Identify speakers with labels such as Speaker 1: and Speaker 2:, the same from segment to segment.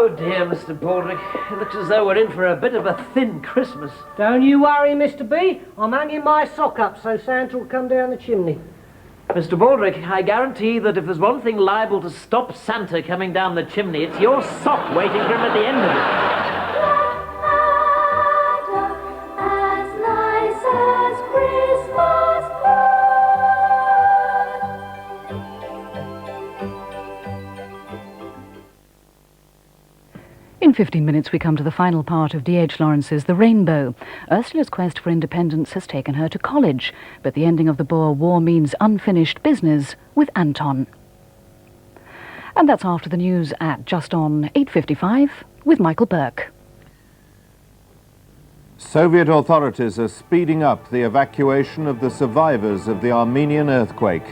Speaker 1: Oh dear, Mr. Buerk. It looks as though we're in for a bit of a thin Christmas.
Speaker 2: Don't you worry, Mr. B. I'm hanging my sock up so Santa will come down the chimney.
Speaker 1: Mr. Buerk, I guarantee that if there's one thing liable to stop Santa coming down the chimney, it's your sock waiting for him at the end of it.
Speaker 3: In 15 minutes we come to the final part of D.H. Lawrence's The Rainbow. Ursula's quest for independence has taken her to college, but the ending of the Boer War means unfinished business with Anton. And that's after the news at just on 8:55 with Michael Buerk.
Speaker 4: Soviet authorities are speeding up the evacuation of the survivors of the Armenian earthquake.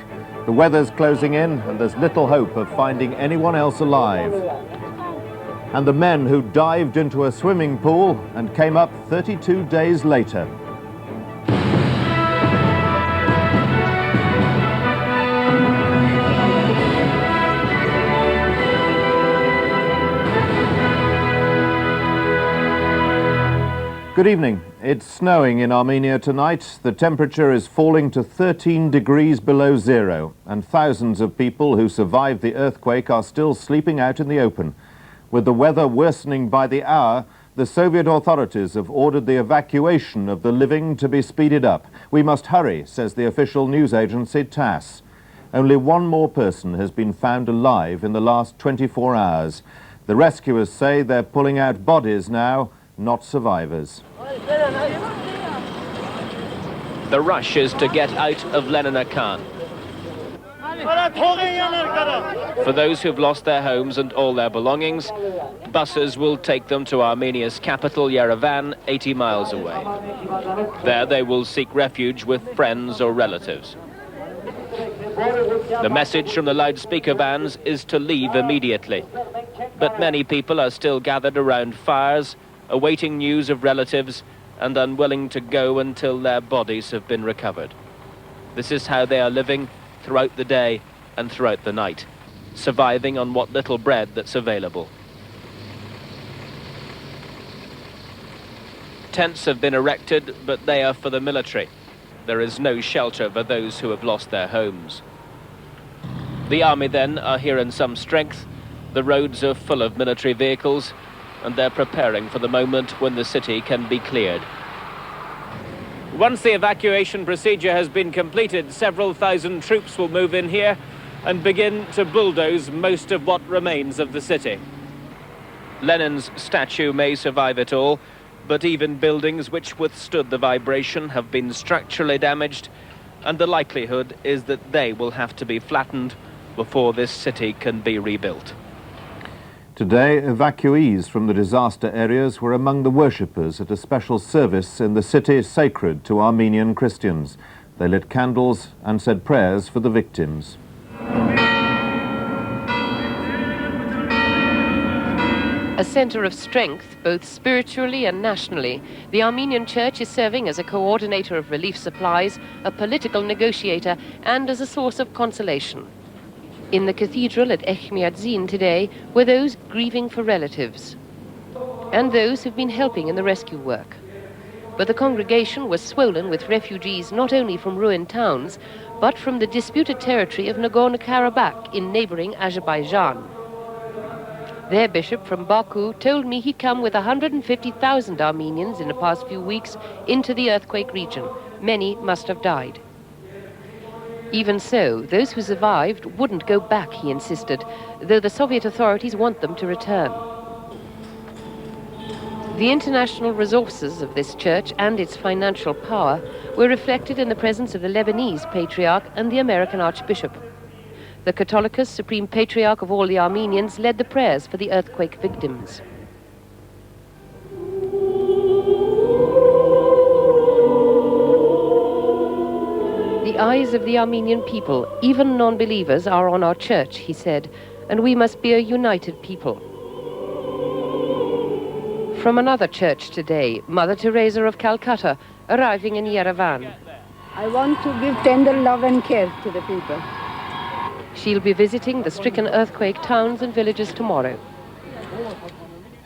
Speaker 4: The weather's closing in and there's little hope of finding anyone else alive. And the men who dived into a swimming pool and came up 32 days later. Good evening. It's snowing in Armenia tonight. The temperature is falling to 13 degrees below zero, and thousands of people who survived the earthquake are still sleeping out in the open. With the weather worsening by the hour, the Soviet authorities have ordered the evacuation of the living to be speeded up. We must hurry, says the official news agency TASS. Only one more person has been found alive in the last 24 hours. The rescuers say they're pulling out bodies now, not survivors.
Speaker 5: The rush is to get out of Leninakhan. For those who've lost their homes and all their belongings, buses will take them to Armenia's capital, Yerevan, 80 miles away. There they will seek refuge with friends or relatives. The message from the loudspeaker vans is to leave immediately. But many people are still gathered around fires, awaiting news of relatives and unwilling to go until their bodies have been recovered. This is how they are living throughout the day and throughout the night, surviving on what little bread that's available. Tents have been erected, but they are for the military. There is no shelter for those who have lost their homes. The army then are here in some strength. The roads are full of military vehicles, and they're preparing for the moment when the city can be cleared. Once the evacuation procedure has been completed, several thousand troops will move in here and begin to bulldoze most of what remains of the city. Lenin's statue may survive it all, but even buildings which withstood the vibration have been structurally damaged, and the likelihood is that they will have to be flattened before this city can be rebuilt.
Speaker 4: Today, evacuees from the disaster areas were among the worshippers at a special service in the city sacred to Armenian Christians. They lit candles and said prayers for the victims.
Speaker 6: A centre of strength, both spiritually and nationally, the Armenian Church is serving as a coordinator of relief supplies, a political negotiator, and as a source of consolation. In the cathedral at Echmiadzin today were those grieving for relatives and those who've been helping in the rescue work. But the congregation was swollen with refugees not only from ruined towns, but from the disputed territory of Nagorno-Karabakh in neighboring Azerbaijan. Their bishop from Baku told me he'd come with 150,000 Armenians in the past few weeks into the earthquake region. Many must have died. Even so, those who survived wouldn't go back, he insisted, though the Soviet authorities want them to return. The international resources of this church and its financial power were reflected in the presence of the Lebanese Patriarch and the American Archbishop. The Catholicos, Supreme Patriarch of all the Armenians, led the prayers for the earthquake victims. The eyes of the Armenian people, even non-believers, are on our church, he said, and we must be a united people. From another church today, Mother Teresa of Calcutta, arriving in Yerevan.
Speaker 7: I want to give tender love and care to the people.
Speaker 6: She'll be visiting the stricken earthquake towns and villages tomorrow.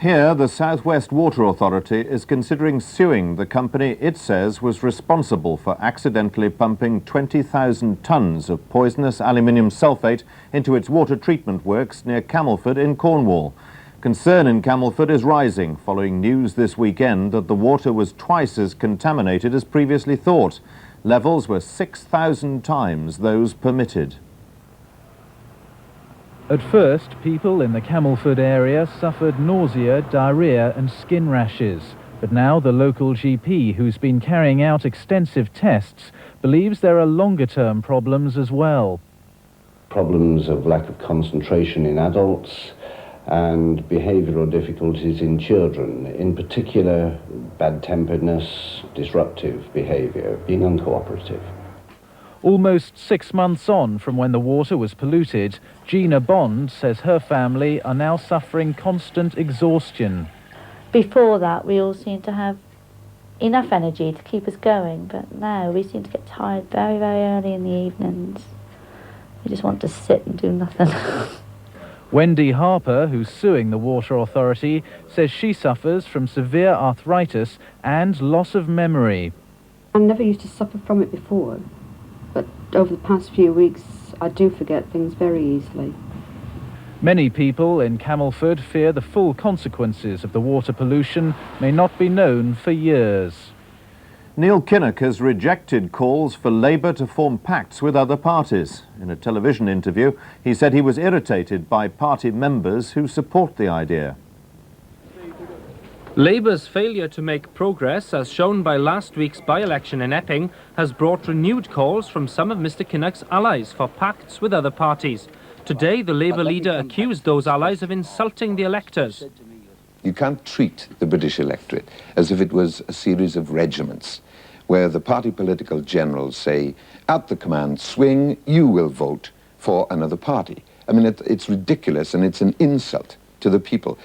Speaker 4: Here, the South West Water Authority is considering suing the company it says was responsible for accidentally pumping 20,000 tonnes of poisonous aluminium sulphate into its water treatment works near Camelford in Cornwall. Concern in Camelford is rising following news this weekend that the water was twice as contaminated as previously thought. Levels were 6,000 times those permitted.
Speaker 8: At first, people in the Camelford area suffered nausea, diarrhoea and skin rashes. But now the local GP, who's been carrying out extensive tests, believes there are longer-term problems as well.
Speaker 9: Problems of lack of concentration in adults and behavioural difficulties in children, in particular bad-temperedness, disruptive behaviour, being uncooperative.
Speaker 8: Almost 6 months on from when the water was polluted, Gina Bond says her family are now suffering constant exhaustion.
Speaker 10: Before that, we all seemed to have enough energy to keep us going, but now we seem to get tired very, very early in the evenings. We just want to sit and do nothing.
Speaker 8: Wendy Harper, who's suing the Water Authority, says she suffers from severe arthritis and loss of memory.
Speaker 7: I never used to suffer from it before, but over the past few weeks I do forget things very easily.
Speaker 8: Many people in Camelford fear the full consequences of the water pollution may not be known for years.
Speaker 4: Neil Kinnock has rejected calls for Labour to form pacts with other parties. In a television interview, he said he was irritated by party members who support the idea.
Speaker 11: Labour's failure to make progress, as shown by last week's by-election in Epping, has brought renewed calls from some of Mr Kinnock's allies for pacts with other parties. Today, the Labour leader accused those allies of insulting the electors.
Speaker 12: You can't treat the British electorate as if it was a series of regiments, where the party political generals say, at the command swing, you will vote for another party. I mean, it's ridiculous and it's an insult to the people.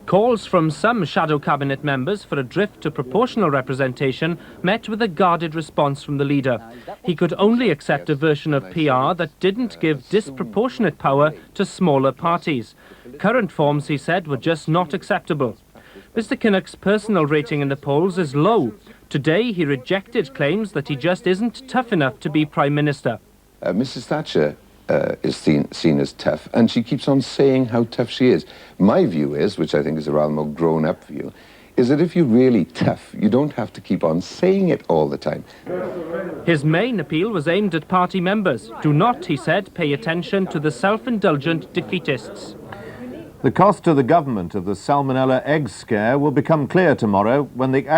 Speaker 11: Calls from some shadow cabinet members for a drift to proportional representation met with a guarded response from the leader. He could only accept a version of PR that didn't give disproportionate power to smaller parties. Current forms, he said, were just not acceptable. Mr Kinnock's personal rating in the polls is low. Today, he rejected claims that he just isn't tough enough to be Prime Minister.
Speaker 12: Mrs Thatcher is seen as tough, and she keeps on saying how tough she is. My view is, which I think is a rather more grown-up view, is that if you're really tough, you don't have to keep on saying it all the time.
Speaker 11: His main appeal was aimed at party members. Do not, he said, pay attention to the self-indulgent defeatists.
Speaker 4: The cost to the government of the Salmonella egg scare will become clear tomorrow when the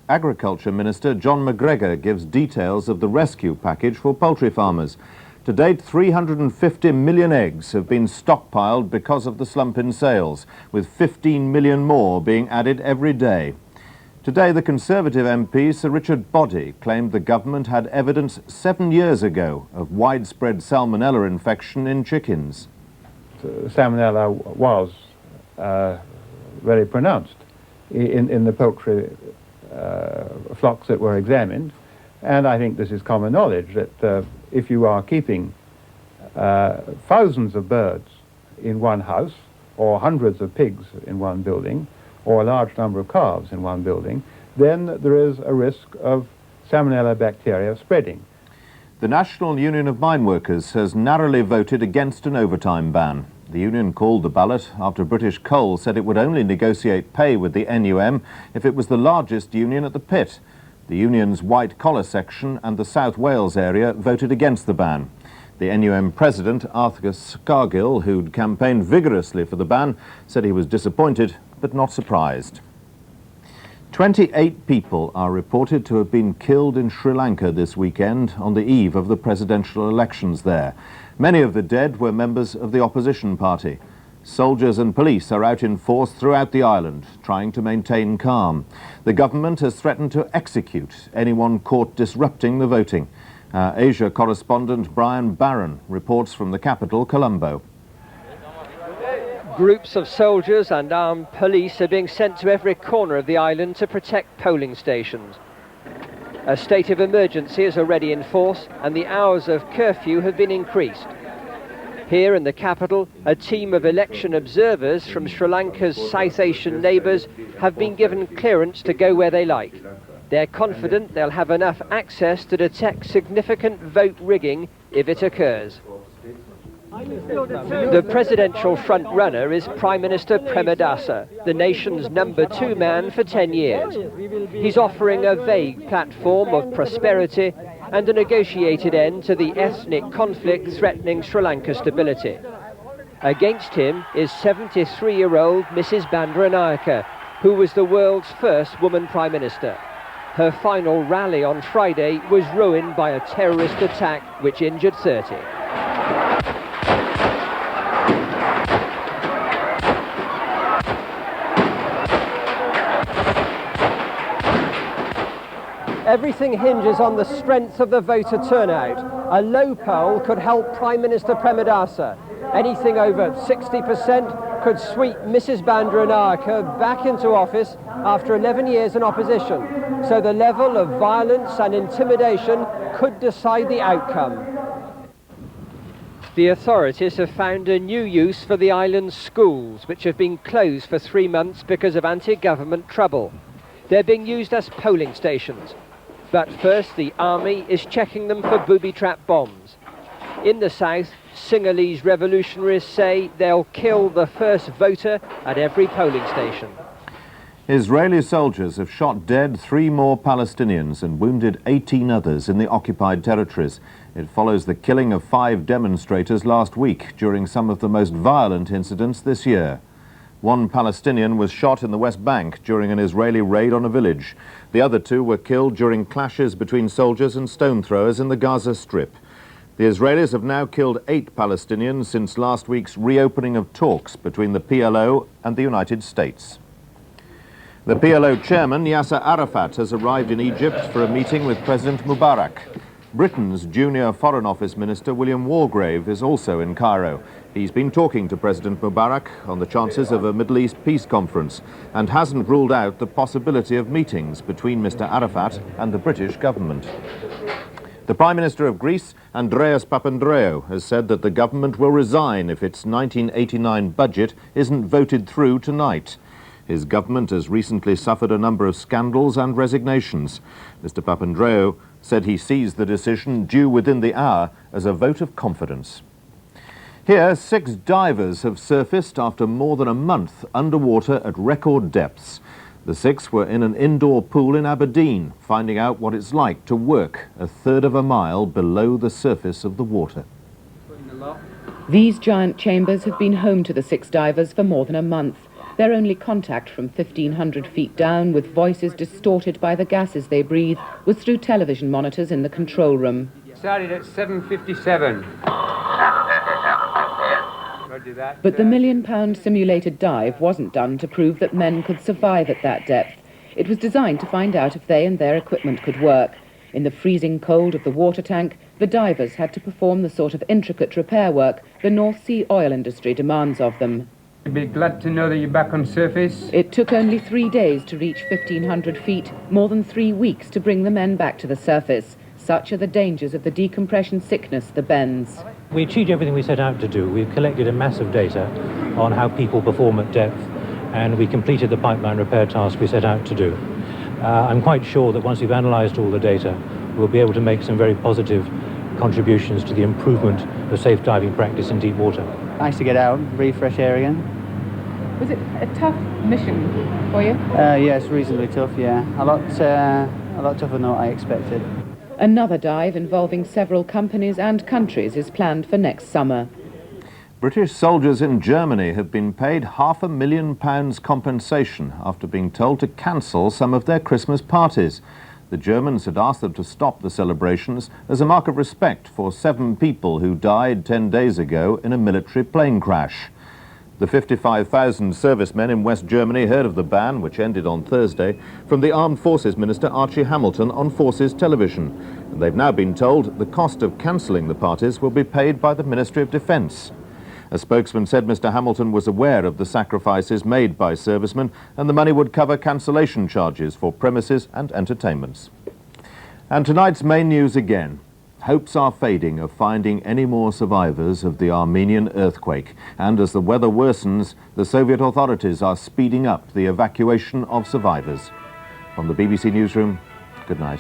Speaker 4: Agriculture Minister, John McGregor, gives details of the rescue package for poultry farmers. To date, 350 million eggs have been stockpiled because of the slump in sales, with 15 million more being added every day. Today, the Conservative MP, Sir Richard Boddy, claimed the government had evidence 7 years ago of widespread Salmonella infection in chickens.
Speaker 13: Salmonella was very pronounced in the poultry flocks that were examined, and I think this is common knowledge that if you are keeping thousands of birds in one house, or hundreds of pigs in one building, or a large number of calves in one building, then there is a risk of Salmonella bacteria spreading.
Speaker 4: The National Union of Mine Workers has narrowly voted against an overtime ban. The union called the ballot after British Coal said it would only negotiate pay with the NUM if it was the largest union at the pit. The union's white-collar section and the South Wales area voted against the ban. The NUM president, Arthur Scargill, who'd campaigned vigorously for the ban, said he was disappointed but not surprised. 28 people are reported to have been killed in Sri Lanka this weekend on the eve of the presidential elections there. Many of the dead were members of the opposition party. Soldiers and police are out in force throughout the island, trying to maintain calm. The government has threatened to execute anyone caught disrupting the voting. Asia correspondent Brian Barron reports from the capital, Colombo.
Speaker 14: Groups of soldiers and armed police are being sent to every corner of the island to protect polling stations. A state of emergency is already in force and the hours of curfew have been increased. Here in the capital, a team of election observers from Sri Lanka's South Asian neighbours have been given clearance to go where they like. They're confident they'll have enough access to detect significant vote rigging if it occurs. The presidential front-runner is Prime Minister Premadasa, the nation's #2 man for 10 years. He's offering a vague platform of prosperity and a negotiated end to the ethnic conflict threatening Sri Lanka's stability. Against him is 73-year-old Mrs. Bandaranaike, who was the world's first woman Prime Minister. Her final rally on Friday was ruined by a terrorist attack which injured 30. Everything hinges on the strength of the voter turnout. A low poll could help Prime Minister Premadasa. Anything over 60% could sweep Mrs. Bandaranaike back into office after 11 years in opposition. So the level of violence and intimidation could decide the outcome. The authorities have found a new use for the island's schools, which have been closed for 3 months because of anti-government trouble. They're being used as polling stations. But first, the army is checking them for booby-trap bombs. In the south, Sinhalese revolutionaries say they'll kill the first voter at every polling station.
Speaker 4: Israeli soldiers have shot dead 3 more Palestinians and wounded 18 others in the occupied territories. It follows the killing of 5 demonstrators last week during some of the most violent incidents this year. 1 Palestinian was shot in the West Bank during an Israeli raid on a village. The other 2 were killed during clashes between soldiers and stone throwers in the Gaza Strip. The Israelis have now killed 8 Palestinians since last week's reopening of talks between the PLO and the United States. The PLO chairman, Yasser Arafat, has arrived in Egypt for a meeting with President Mubarak. Britain's junior Foreign Office Minister, William Walgrave, is also in Cairo. He's been talking to President Mubarak on the chances of a Middle East peace conference and hasn't ruled out the possibility of meetings between Mr. Arafat and the British government. The Prime Minister of Greece, Andreas Papandreou, has said that the government will resign if its 1989 budget isn't voted through tonight. His government has recently suffered a number of scandals and resignations. Mr. Papandreou said he sees the decision due within the hour as a vote of confidence. Here, 6 divers have surfaced after more than a month underwater at record depths. The 6 were in an indoor pool in Aberdeen, finding out what it's like to work a third of a mile below the surface of the water.
Speaker 15: These giant chambers have been home to the 6 divers for more than a month. Their only contact from 1,500 feet down, with voices distorted by the gases they breathe, was through television monitors in the control room.
Speaker 16: Started at 7:57.
Speaker 15: But the £1 million simulated dive wasn't done to prove that men could survive at that depth. It was designed to find out if they and their equipment could work. In the freezing cold of the water tank, the divers had to perform the sort of intricate repair work the North Sea oil industry demands of them.
Speaker 16: You'll be glad to know that you're back on surface.
Speaker 15: It took only 3 days to reach 1,500 feet, more than 3 weeks to bring the men back to the surface. Such are the dangers of the decompression sickness, the bends.
Speaker 17: We achieved everything we set out to do. We've collected a massive data on how people perform at depth, and we completed the pipeline repair task we set out to do. I'm quite sure that once we've analysed all the data, we'll be able to make some very positive contributions to the improvement of safe diving practice in deep water.
Speaker 18: Nice to get out, breathe fresh air again.
Speaker 15: Was it a tough mission for you?
Speaker 18: Yes, reasonably tough, yeah. A lot tougher than what I expected.
Speaker 15: Another dive involving several companies and countries is planned for next summer.
Speaker 4: British soldiers in Germany have been paid £500,000 compensation after being told to cancel some of their Christmas parties. The Germans had asked them to stop the celebrations as a mark of respect for 7 people who died 10 days ago in a military plane crash. The 55,000 servicemen in West Germany heard of the ban, which ended on Thursday, from the Armed Forces Minister Archie Hamilton on Forces Television. And they've now been told the cost of cancelling the parties will be paid by the Ministry of Defence. A spokesman said Mr. Hamilton was aware of the sacrifices made by servicemen and the money would cover cancellation charges for premises and entertainments. And tonight's main news again. hopes are fading of finding any more survivors of the Armenian earthquake. And as the weather worsens, the Soviet authorities are speeding up the evacuation of survivors. From the BBC Newsroom, good night.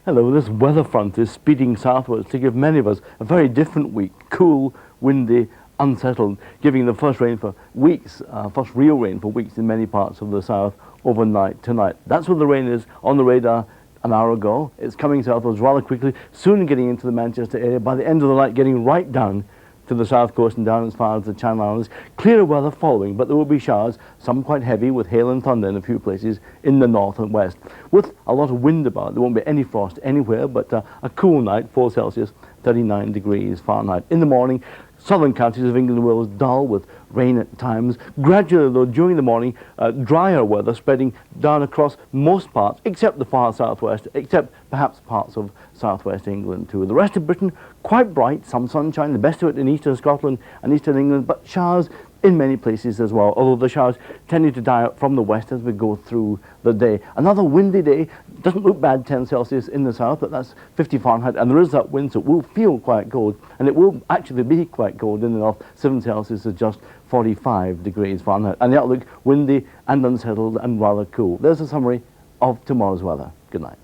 Speaker 19: Hello, this weather front is speeding southwards to give many of us a very different week. Cool, windy, unsettled, giving the first rain for weeks, first real rain for weeks in many parts of the south overnight tonight. That's where the rain is on the radar an hour ago. It's coming southwards rather quickly, soon getting into the Manchester area. By the end of the night, getting right down to the south coast and down as far as the Channel Islands. Clearer weather following, but there will be showers, some quite heavy with hail and thunder in a few places in the north and west. With a lot of wind about, there won't be any frost anywhere, but a cool night, 4 Celsius, 39 degrees Fahrenheit. In the morning, southern counties of England and Wales dull with rain at times. Gradually, though, during the morning, drier weather spreading down across most parts, except the far southwest, except perhaps parts of southwest England too. The rest of Britain, quite bright, some sunshine, the best of it in eastern Scotland and eastern England, but showers in many places as well, although the showers tending to die out from the west as we go through the day. Another windy day, doesn't look bad, 10 Celsius in the south, but that's 50 Fahrenheit, and there is that wind, so it will feel quite cold, and it will actually be quite cold in the north. 7 Celsius is just 45 degrees Fahrenheit, and the outlook windy and unsettled and rather cool. There's a summary of tomorrow's weather. Good night.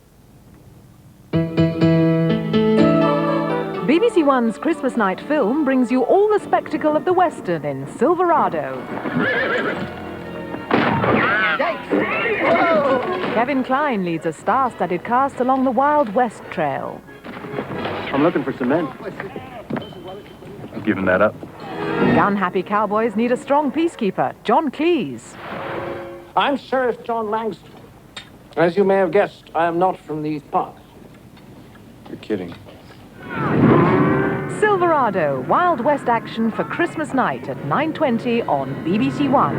Speaker 20: BBC One's Christmas night film brings you all the spectacle of the Western in Silverado. Kevin Kline leads a star-studded cast along the Wild West Trail.
Speaker 21: I'm looking for some men. I'm giving that up.
Speaker 20: Gun-happy cowboys need a strong peacekeeper, John Cleese.
Speaker 22: I'm Sheriff John Langston. As you may have guessed, I am not from these parts.
Speaker 21: You're kidding.
Speaker 20: Silverado, Wild West action for Christmas night at 9:20 on BBC One.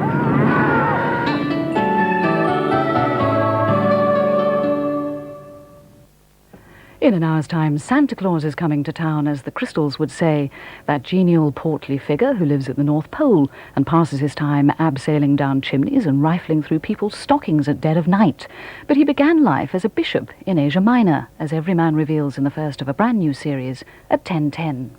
Speaker 3: In an hour's time, Santa Claus is coming to town, as the Crystals would say, that genial, portly figure who lives at the North Pole and passes his time abseiling down chimneys and rifling through people's stockings at dead of night. But he began life as a bishop in Asia Minor, as Every Man reveals in the first of a brand new series at 10:10.